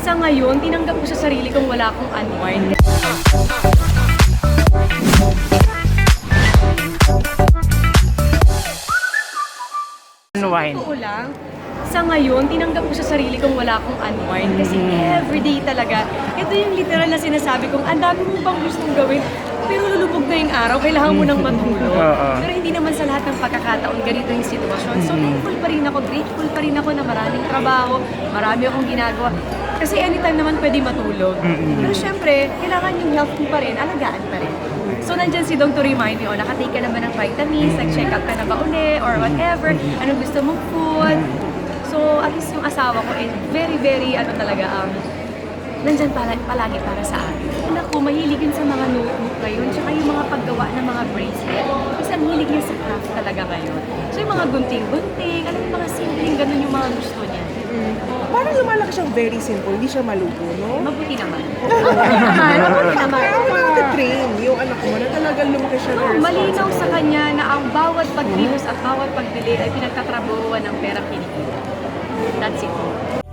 Sa ngayon, tinanggap ko sa sarili kong wala akong unwind. Unwind. Totoo lang, sa ngayon, tinanggap ko sa sarili kong wala akong unwind. Kasi everyday talaga, ito yung literal na sinasabi kong, ang dami mo bang gustong gawin, pero lulubog na yung araw, kailangan mo nang matulog. Pero hindi naman sa lahat ng pagkakataon ganito yung sitwasyon. So thankful pa rin ako, grateful pa rin ako na maraming trabaho, marami akong ginagawa. Kasi anytime naman pwede matulog. Pero syempre, kailangan yung health mo pa rin, alagaan pa rin. So nandyan si Dong to remind me, nakatake ka naman ng vitamins, nag-check up ka na ba uli, or whatever, anong gusto mong food. So at least yung asawa ko is very, talaga, nandyan palagi para sa akin. Ako, mahilig yun sa mga notebook ngayon, tsaka yung mga paggawa ng mga bracelet. Kasi ang hilig niya sa craft talaga ngayon. So yung mga gunting-gunting, alam mo yung mga simpleng ganun yung mga gusto niya. Parang lumalaki siyang very simple, hindi siya malupo, no? Mabuti naman. Mabuti naman. Pero ako nag-train yung anak mo na talagang lumaki siya very Malinaw sa kanya na ang bawat pagkilos at bawat pagdili ay pinagtatrabahuan ng perang kinikita. That's it.